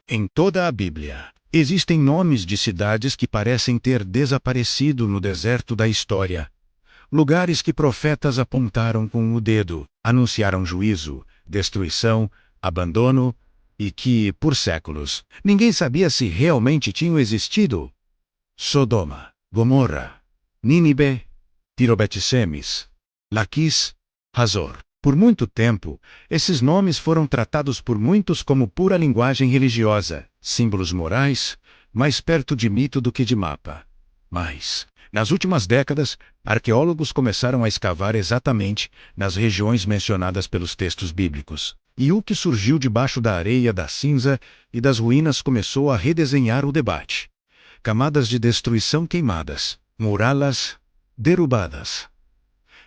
Em toda a Bíblia, existem nomes de cidades que parecem ter desaparecido no deserto da história. Lugares que profetas apontaram com o dedo, anunciaram juízo, destruição, abandono e que, por séculos, ninguém sabia se realmente tinham existido. Sodoma, Gomorra, Nínive, Tiro-Bet-Semes, Laquis, Hazor. Por muito tempo, esses nomes foram tratados por muitos como pura linguagem religiosa, símbolos morais, mais perto de mito do que de mapa. Mas, nas últimas décadas, arqueólogos começaram a escavar exatamente nas regiões mencionadas pelos textos bíblicos. E o que surgiu debaixo da areia da cinza e das ruínas começou a redesenhar o debate. Camadas de destruição queimadas, muralhas derrubadas,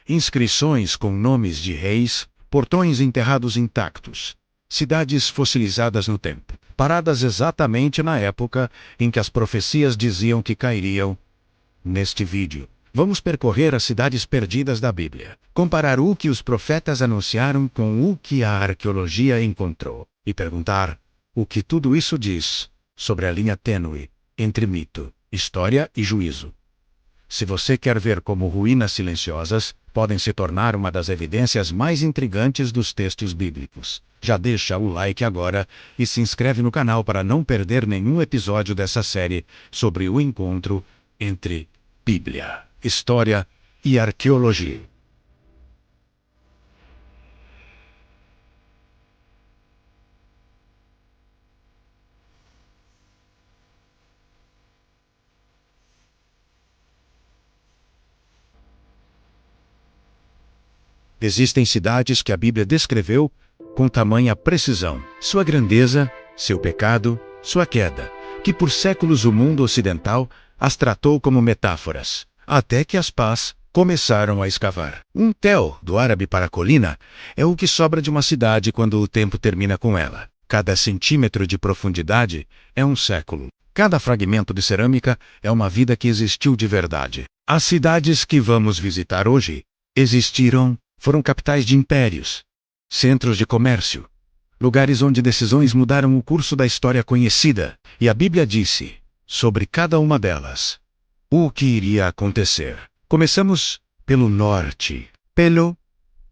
inscrições com nomes de reis, portões enterrados intactos, cidades fossilizadas no tempo, paradas exatamente na época em que as profecias diziam que cairiam. Neste vídeo, vamos percorrer as cidades perdidas da Bíblia, comparar o que os profetas anunciaram com o que a arqueologia encontrou, e perguntar o que tudo isso diz sobre a linha tênue entre mito, história e juízo. Se você quer ver como ruínas silenciosas podem se tornar uma das evidências mais intrigantes dos textos bíblicos, já deixa o like agora e se inscreve no canal para não perder nenhum episódio dessa série sobre o encontro entre Bíblia, história e arqueologia. Existem cidades que a Bíblia descreveu com tamanha precisão, sua grandeza, seu pecado, sua queda, que por séculos o mundo ocidental as tratou como metáforas, até que as pás começaram a escavar. Um tel, do árabe para colina, é o que sobra de uma cidade quando o tempo termina com ela. Cada centímetro de profundidade é um século. Cada fragmento de cerâmica é uma vida que existiu de verdade. As cidades que vamos visitar hoje foram capitais de impérios, centros de comércio, lugares onde decisões mudaram o curso da história conhecida, e a Bíblia disse, sobre cada uma delas, o que iria acontecer. Começamos pelo norte, pelo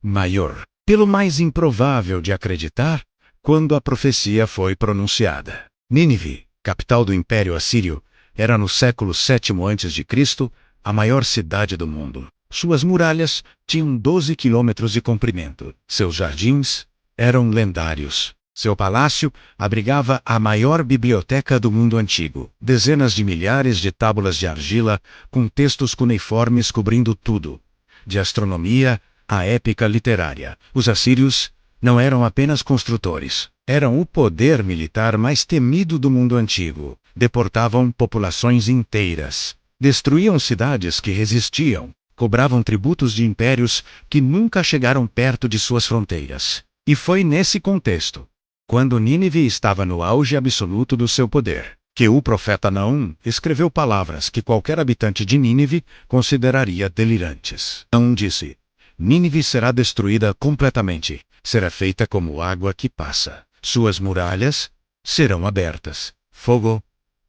maior, pelo mais improvável de acreditar, quando a profecia foi pronunciada. Nínive, capital do Império Assírio, era no século VII a.C., a maior cidade do mundo. Suas muralhas tinham 12 quilômetros de comprimento. Seus jardins eram lendários. Seu palácio abrigava a maior biblioteca do mundo antigo. Dezenas de milhares de tábuas de argila, com textos cuneiformes cobrindo tudo. De astronomia à épica literária. Os assírios não eram apenas construtores. Eram o poder militar mais temido do mundo antigo. Deportavam populações inteiras. Destruíam cidades que resistiam. Cobravam tributos de impérios que nunca chegaram perto de suas fronteiras. E foi nesse contexto, quando Nínive estava no auge absoluto do seu poder, que o profeta Naum escreveu palavras que qualquer habitante de Nínive consideraria delirantes. Naum disse: Nínive será destruída completamente, será feita como água que passa. Suas muralhas serão abertas, fogo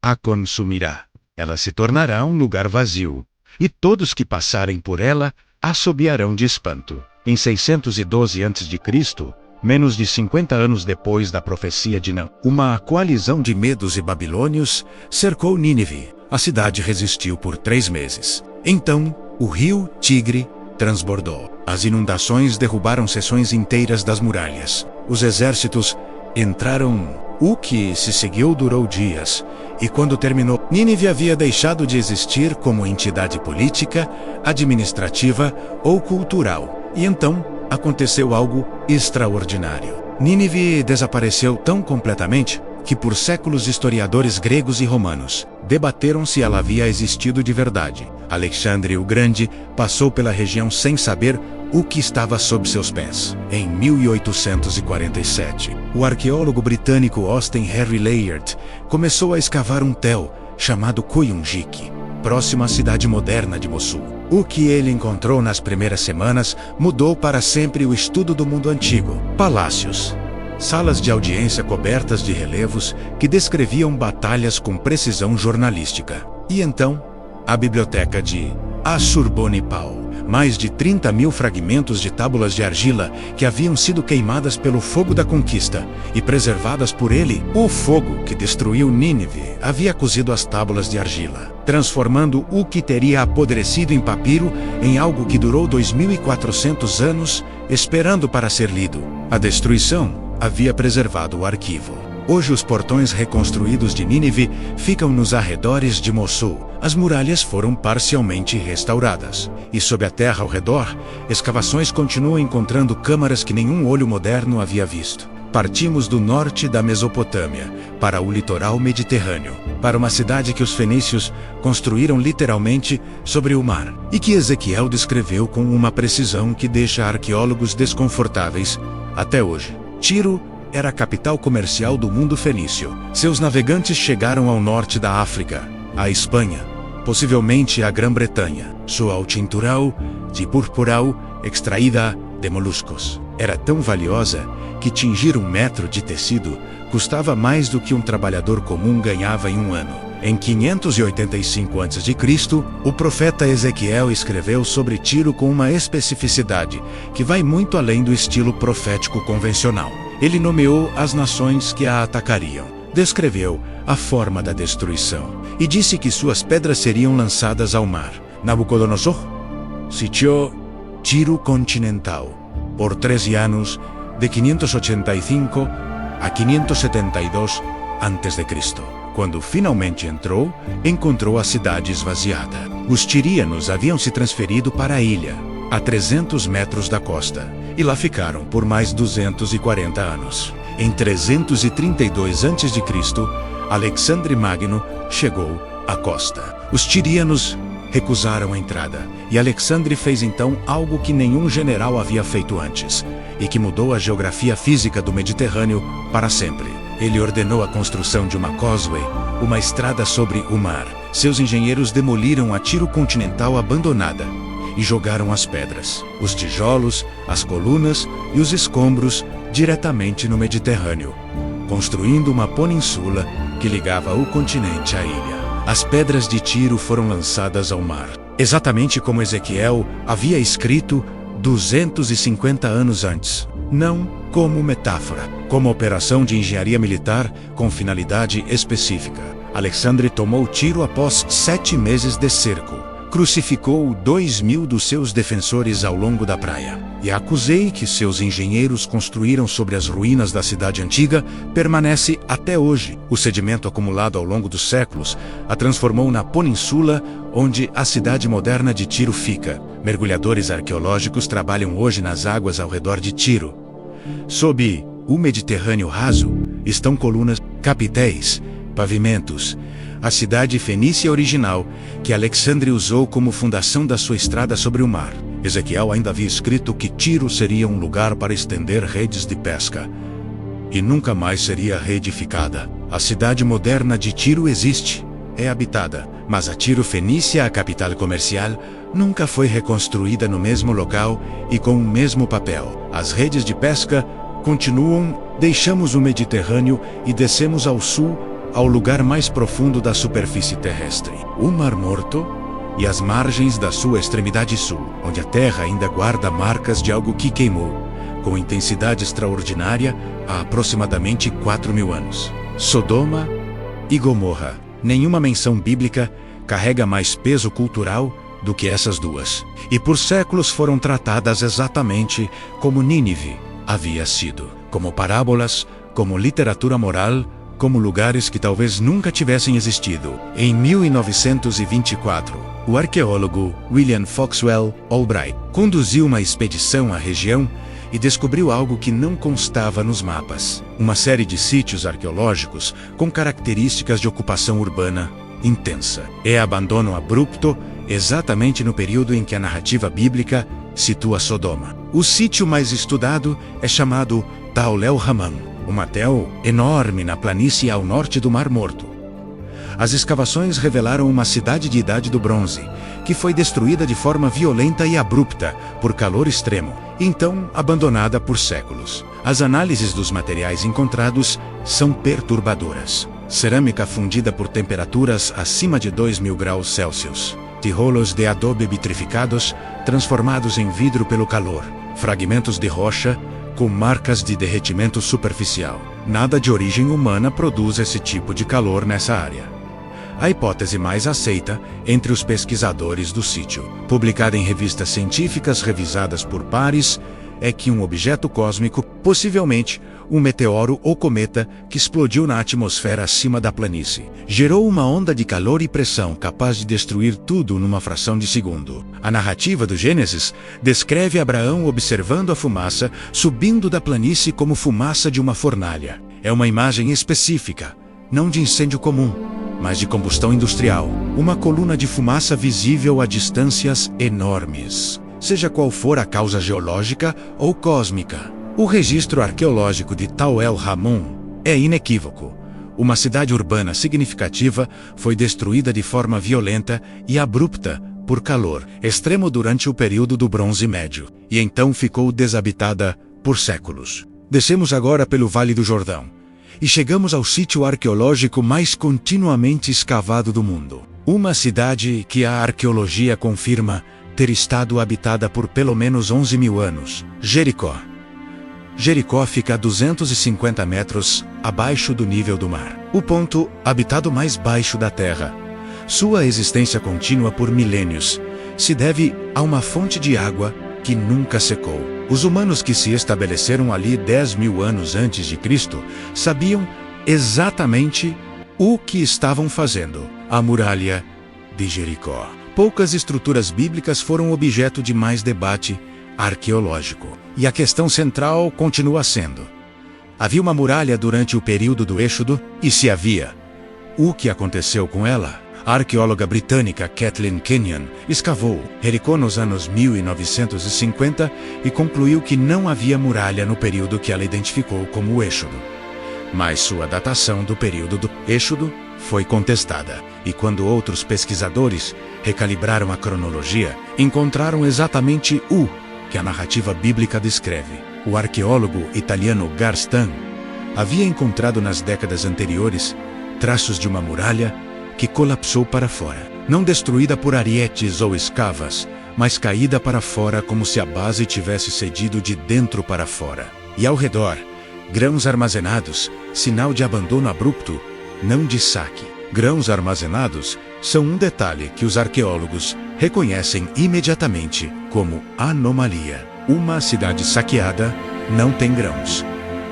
a consumirá. Ela se tornará um lugar vazio. E todos que passarem por ela assobiarão de espanto. Em 612 a.C., menos de 50 anos depois da profecia de Naum, uma coalizão de medos e babilônios cercou Nínive. A cidade resistiu por 3 meses. Então, o rio Tigre transbordou. As inundações derrubaram seções inteiras das muralhas. Os exércitos entraram. O que se seguiu durou dias, e quando terminou, Nínive havia deixado de existir como entidade política, administrativa ou cultural. E então, aconteceu algo extraordinário. Nínive desapareceu tão completamente que por séculos historiadores gregos e romanos debateram se ela havia existido de verdade. Alexandre o Grande passou pela região sem saber o que estava sob seus pés. Em 1847, o arqueólogo britânico Austin Henry Layard começou a escavar um tel chamado Kuyunjik, próximo à cidade moderna de Mossul. O que ele encontrou nas primeiras semanas mudou para sempre o estudo do mundo antigo. Palácios, salas de audiência cobertas de relevos que descreviam batalhas com precisão jornalística. E então, a biblioteca de Assurbanipal. Mais de 30.000 fragmentos de tábuas de argila que haviam sido queimadas pelo fogo da conquista e preservadas por ele. O fogo que destruiu Nínive havia cozido as tábuas de argila, transformando o que teria apodrecido em papiro em algo que durou 2.400 anos, esperando para ser lido. A destruição havia preservado o arquivo. Hoje os portões reconstruídos de Nínive ficam nos arredores de Mossul. As muralhas foram parcialmente restauradas. E sob a terra ao redor, escavações continuam encontrando câmaras que nenhum olho moderno havia visto. Partimos do norte da Mesopotâmia, para o litoral mediterrâneo, para uma cidade que os fenícios construíram literalmente sobre o mar, e que Ezequiel descreveu com uma precisão que deixa arqueólogos desconfortáveis até hoje. Tiro era a capital comercial do mundo fenício. Seus navegantes chegaram ao norte da África, à Espanha, possivelmente à Grã-Bretanha. Sua tintural de purpural extraída de moluscos era tão valiosa que tingir 1 metro de tecido custava mais do que um trabalhador comum ganhava em um ano. Em 585 a.C., o profeta Ezequiel escreveu sobre Tiro com uma especificidade que vai muito além do estilo profético convencional. Ele nomeou as nações que a atacariam, descreveu a forma da destruição e disse que suas pedras seriam lançadas ao mar. Nabucodonosor sitiou Tiro continental por 13 anos, de 585 a 572 a.C. Quando finalmente entrou, encontrou a cidade esvaziada. Os tiríanos haviam se transferido para a ilha, a 300 metros da costa, e lá ficaram por mais 240 anos. Em 332 a.C., Alexandre Magno chegou à costa. Os tiríanos recusaram a entrada, e Alexandre fez então algo que nenhum general havia feito antes, e que mudou a geografia física do Mediterrâneo para sempre. Ele ordenou a construção de uma causeway, uma estrada sobre o mar. Seus engenheiros demoliram a Tiro continental abandonada e jogaram as pedras, os tijolos, as colunas e os escombros diretamente no Mediterrâneo, construindo uma peninsula que ligava o continente à ilha. As pedras de Tiro foram lançadas ao mar, exatamente como Ezequiel havia escrito 250 anos antes. Não como metáfora, como operação de engenharia militar com finalidade específica. Alexandre tomou Tiro após 7 meses de cerco. Crucificou 2.000 dos seus defensores ao longo da praia. E a acusei que seus engenheiros construíram sobre as ruínas da cidade antiga permanece até hoje. O sedimento acumulado ao longo dos séculos a transformou na peninsula onde a cidade moderna de Tiro fica. Mergulhadores arqueológicos trabalham hoje nas águas ao redor de Tiro. Sob o Mediterrâneo raso estão colunas, capitéis, pavimentos. A cidade fenícia original, que Alexandre usou como fundação da sua estrada sobre o mar. Ezequiel ainda havia escrito que Tiro seria um lugar para estender redes de pesca, e nunca mais seria reedificada. A cidade moderna de Tiro existe, é habitada, mas a Tiro fenícia, a capital comercial, nunca foi reconstruída no mesmo local e com o mesmo papel. As redes de pesca continuam, deixamos o Mediterrâneo e descemos ao sul, ao lugar mais profundo da superfície terrestre, o Mar Morto e as margens da sua extremidade sul, onde a terra ainda guarda marcas de algo que queimou, com intensidade extraordinária, há aproximadamente 4.000 anos. Sodoma e Gomorra. Nenhuma menção bíblica carrega mais peso cultural do que essas duas, e por séculos foram tratadas exatamente como Nínive havia sido, como parábolas, como literatura moral, como lugares que talvez nunca tivessem existido. Em 1924, o arqueólogo William Foxwell Albright conduziu uma expedição à região e descobriu algo que não constava nos mapas. Uma série de sítios arqueológicos com características de ocupação urbana intensa. É abandono abrupto, exatamente no período em que a narrativa bíblica situa Sodoma. O sítio mais estudado é chamado Tal el-Hammam, uma tel enorme na planície ao norte do Mar Morto. As escavações revelaram uma cidade de Idade do Bronze, que foi destruída de forma violenta e abrupta por calor extremo, então abandonada por séculos. As análises dos materiais encontrados são perturbadoras. Cerâmica fundida por temperaturas acima de 2000 graus Celsius. Tijolos de adobe vitrificados, transformados em vidro pelo calor. Fragmentos de rocha com marcas de derretimento superficial. Nada de origem humana produz esse tipo de calor nessa área. A hipótese mais aceita entre os pesquisadores do sítio, publicada em revistas científicas revisadas por pares, é que um objeto cósmico, possivelmente um meteoro ou cometa que explodiu na atmosfera acima da planície, gerou uma onda de calor e pressão capaz de destruir tudo numa fração de segundo. A narrativa do Gênesis descreve Abraão observando a fumaça subindo da planície como fumaça de uma fornalha. É uma imagem específica, não de incêndio comum, mas de combustão industrial. Uma coluna de fumaça visível a distâncias enormes, seja qual for a causa geológica ou cósmica. O registro arqueológico de Tal El Ramon é inequívoco. Uma cidade urbana significativa foi destruída de forma violenta e abrupta por calor extremo durante o período do Bronze Médio, e então ficou desabitada por séculos. Descemos agora pelo Vale do Jordão e chegamos ao sítio arqueológico mais continuamente escavado do mundo. Uma cidade que a arqueologia confirma ter estado habitada por pelo menos 11.000 anos. Jericó. Jericó fica a 250 metros abaixo do nível do mar. O ponto habitado mais baixo da Terra. Sua existência contínua por milênios se deve a uma fonte de água que nunca secou. Os humanos que se estabeleceram ali 10.000 anos antes de Cristo sabiam exatamente o que estavam fazendo. A muralha de Jericó. Poucas estruturas bíblicas foram objeto de mais debate arqueológico. E a questão central continua sendo: havia uma muralha durante o período do Êxodo? E se havia, o que aconteceu com ela? A arqueóloga britânica Kathleen Kenyon escavou Jericó nos anos 1950 e concluiu que não havia muralha no período que ela identificou como o Êxodo. Mas sua datação do período do Êxodo foi contestada, e quando outros pesquisadores recalibraram a cronologia, encontraram exatamente o que a narrativa bíblica descreve. O arqueólogo italiano Garstan havia encontrado nas décadas anteriores traços de uma muralha que colapsou para fora, não destruída por arietes ou escavas, mas caída para fora como se a base tivesse cedido de dentro para fora. E ao redor, grãos armazenados, sinal de abandono abrupto, não de saque. Grãos armazenados são um detalhe que os arqueólogos reconhecem imediatamente como anomalia. Uma cidade saqueada não tem grãos.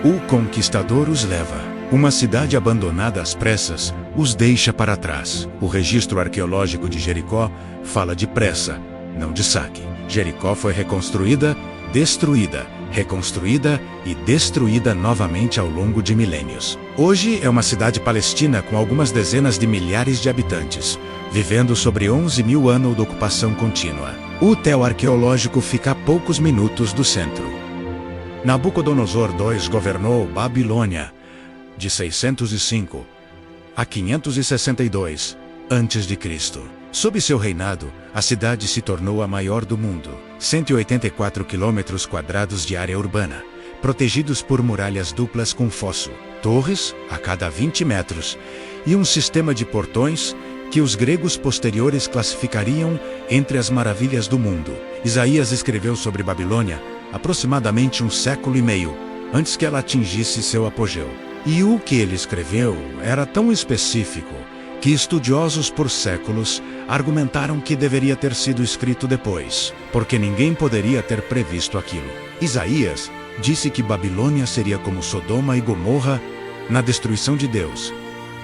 O conquistador os leva. Uma cidade abandonada às pressas os deixa para trás. O registro arqueológico de Jericó fala de pressa, não de saque. Jericó foi reconstruída, destruída, reconstruída e destruída novamente ao longo de milênios. Hoje é uma cidade palestina com algumas dezenas de milhares de habitantes, vivendo sobre 11.000 anos de ocupação contínua. O hotel arqueológico fica a poucos minutos do centro. Nabucodonosor II governou Babilônia de 605 a 562 a.C. Sob seu reinado, a cidade se tornou a maior do mundo. 184 quilômetros quadrados de área urbana, protegidos por muralhas duplas com fosso, torres a cada 20 metros e um sistema de portões que os gregos posteriores classificariam entre as maravilhas do mundo. Isaías escreveu sobre Babilônia aproximadamente um século e meio antes que ela atingisse seu apogeu. E o que ele escreveu era tão específico que estudiosos por séculos argumentaram que deveria ter sido escrito depois, porque ninguém poderia ter previsto aquilo. Isaías disse que Babilônia seria como Sodoma e Gomorra na destruição de Deus,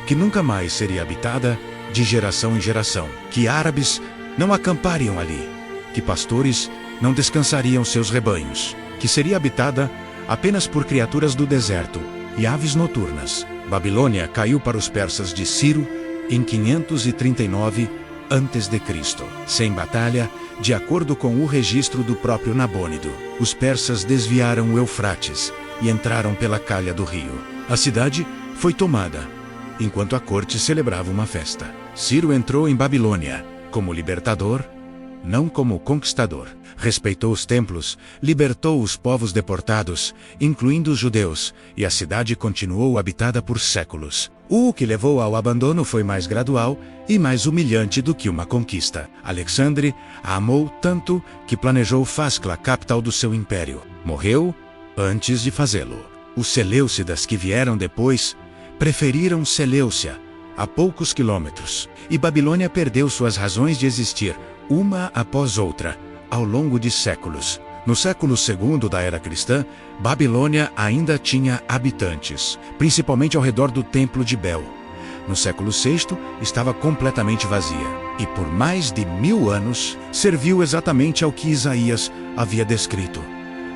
que nunca mais seria habitada de geração em geração, que árabes não acampariam ali, que pastores não descansariam seus rebanhos, que seria habitada apenas por criaturas do deserto e aves noturnas. Babilônia caiu para os persas de Ciro em 539 a.C. Sem batalha, de acordo com o registro do próprio Nabônido, os persas desviaram o Eufrates e entraram pela calha do rio. A cidade foi tomada, enquanto a corte celebrava uma festa. Ciro entrou em Babilônia como libertador não como conquistador. Respeitou os templos, libertou os povos deportados, incluindo os judeus, e a cidade continuou habitada por séculos. O que levou ao abandono foi mais gradual e mais humilhante do que uma conquista. Alexandre a amou tanto que planejou Fascla, capital do seu império. Morreu antes de fazê-lo. Os Seleucidas que vieram depois preferiram Seleucia, a poucos quilômetros, e Babilônia perdeu suas razões de existir, uma após outra, ao longo de séculos. No século II da era cristã, Babilônia ainda tinha habitantes, principalmente ao redor do Templo de Bel. No século VI, estava completamente vazia, e por mais de 1000 anos, serviu exatamente ao que Isaías havia descrito: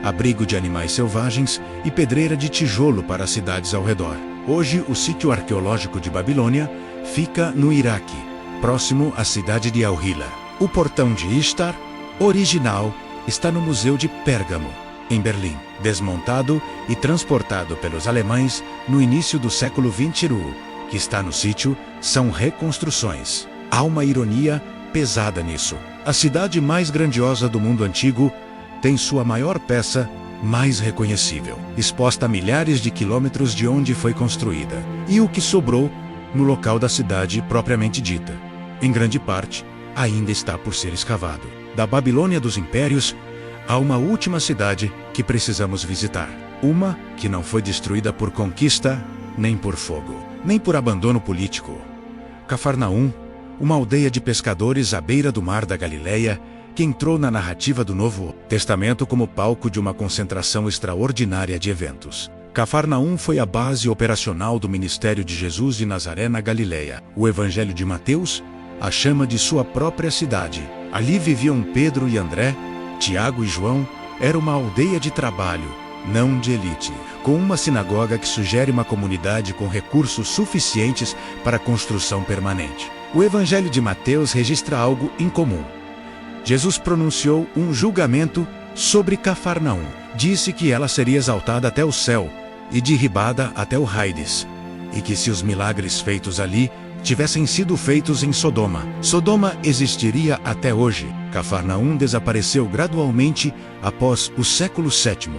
abrigo de animais selvagens e pedreira de tijolo para as cidades ao redor. Hoje, o sítio arqueológico de Babilônia fica no Iraque, próximo à cidade de Al-Hila. O portão de Ishtar, original, está no Museu de Pérgamo, em Berlim. Desmontado e transportado pelos alemães no início do século XX, que está no sítio, são reconstruções. Há uma ironia pesada nisso. A cidade mais grandiosa do mundo antigo tem sua maior peça mais reconhecível, exposta a milhares de quilômetros de onde foi construída, e o que sobrou no local da cidade propriamente dita, em grande parte, ainda está por ser escavado. Da Babilônia dos Impérios, há uma última cidade que precisamos visitar. Uma que não foi destruída por conquista, nem por fogo, nem por abandono político. Cafarnaum, uma aldeia de pescadores à beira do mar da Galileia, que entrou na narrativa do Novo Testamento como palco de uma concentração extraordinária de eventos. Cafarnaum foi a base operacional do ministério de Jesus de Nazaré na Galileia. O Evangelho de Mateus a chama de sua própria cidade. Ali viviam Pedro e André, Tiago e João. Era uma aldeia de trabalho, não de elite, com uma sinagoga que sugere uma comunidade com recursos suficientes para a construção permanente. O Evangelho de Mateus registra algo incomum. Jesus pronunciou um julgamento sobre Cafarnaum. Disse que ela seria exaltada até o céu e derribada até o Hades, e que se os milagres feitos ali tivessem sido feitos em Sodoma, Sodoma existiria até hoje. Cafarnaum desapareceu gradualmente após o século VII.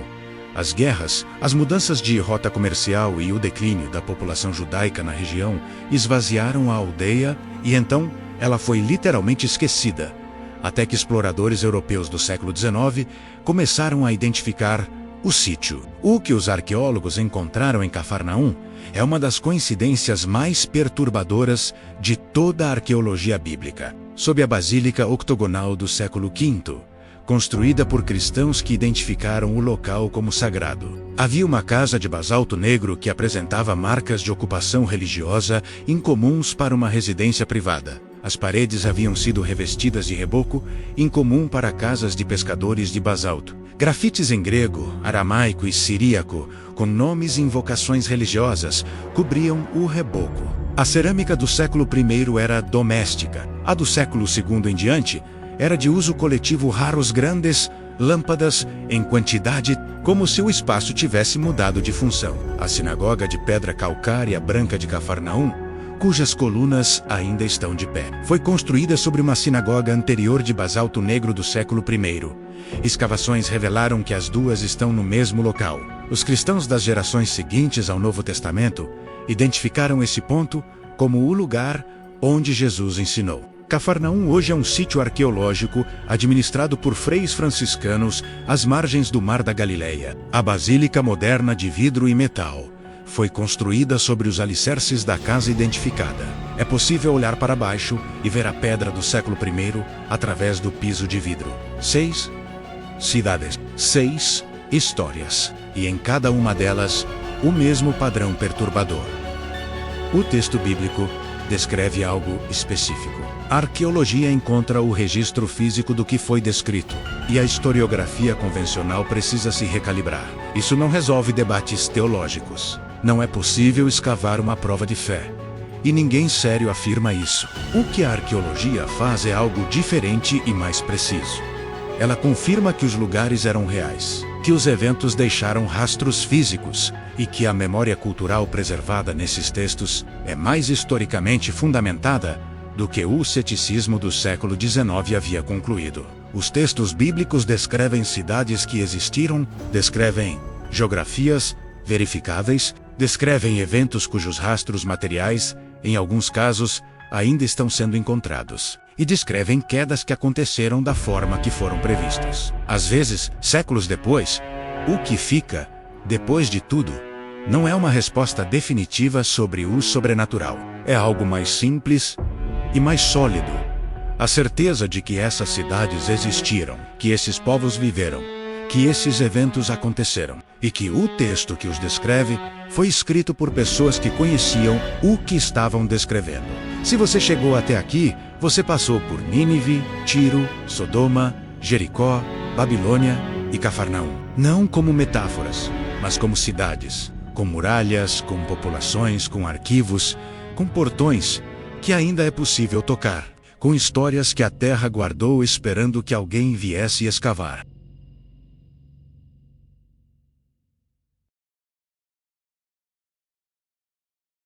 As guerras, as mudanças de rota comercial e o declínio da população judaica na região esvaziaram a aldeia, e então ela foi literalmente esquecida, até que exploradores europeus do século XIX começaram a identificar o sítio. O que os arqueólogos encontraram em Cafarnaum é uma das coincidências mais perturbadoras de toda a arqueologia bíblica. Sob a Basílica Octogonal do século V, construída por cristãos que identificaram o local como sagrado, havia uma casa de basalto negro que apresentava marcas de ocupação religiosa incomuns para uma residência privada. As paredes haviam sido revestidas de reboco, incomum para casas de pescadores de basalto. Grafites em grego, aramaico e siríaco, com nomes e invocações religiosas, cobriam o reboco. A cerâmica do século I era doméstica. A do século II em diante era de uso coletivo, raros grandes lâmpadas em quantidade, como se o espaço tivesse mudado de função. A sinagoga de pedra calcária branca de Cafarnaum, cujas colunas ainda estão de pé, foi construída sobre uma sinagoga anterior de basalto negro do século I. Escavações revelaram que as duas estão no mesmo local. Os cristãos das gerações seguintes ao Novo Testamento identificaram esse ponto como o lugar onde Jesus ensinou. Cafarnaum hoje é um sítio arqueológico administrado por freis franciscanos às margens do Mar da Galileia. A basílica moderna de vidro e metal foi construída sobre os alicerces da casa identificada. É possível olhar para baixo e ver a pedra do século I através do piso de vidro. 6 cidades, 6 histórias, e em cada uma delas, o mesmo padrão perturbador. O texto bíblico descreve algo específico. A arqueologia encontra o registro físico do que foi descrito, e a historiografia convencional precisa se recalibrar. Isso não resolve debates teológicos. Não é possível escavar uma prova de fé. E ninguém sério afirma isso. O que a arqueologia faz é algo diferente e mais preciso. Ela confirma que os lugares eram reais, que os eventos deixaram rastros físicos e que a memória cultural preservada nesses textos é mais historicamente fundamentada do que o ceticismo do século XIX havia concluído. Os textos bíblicos descrevem cidades que existiram, descrevem geografias verificáveis, descrevem eventos cujos rastros materiais, em alguns casos, ainda estão sendo encontrados, e descrevem quedas que aconteceram da forma que foram previstas. Às vezes, séculos depois, o que fica, depois de tudo, não é uma resposta definitiva sobre o sobrenatural. É algo mais simples e mais sólido. A certeza de que essas cidades existiram, que esses povos viveram, que esses eventos aconteceram, e que o texto que os descreve foi escrito por pessoas que conheciam o que estavam descrevendo. Se você chegou até aqui, você passou por Nínive, Tiro, Sodoma, Jericó, Babilônia e Cafarnaum. Não como metáforas, mas como cidades, com muralhas, com populações, com arquivos, com portões que ainda é possível tocar, com histórias que a terra guardou esperando que alguém viesse escavar.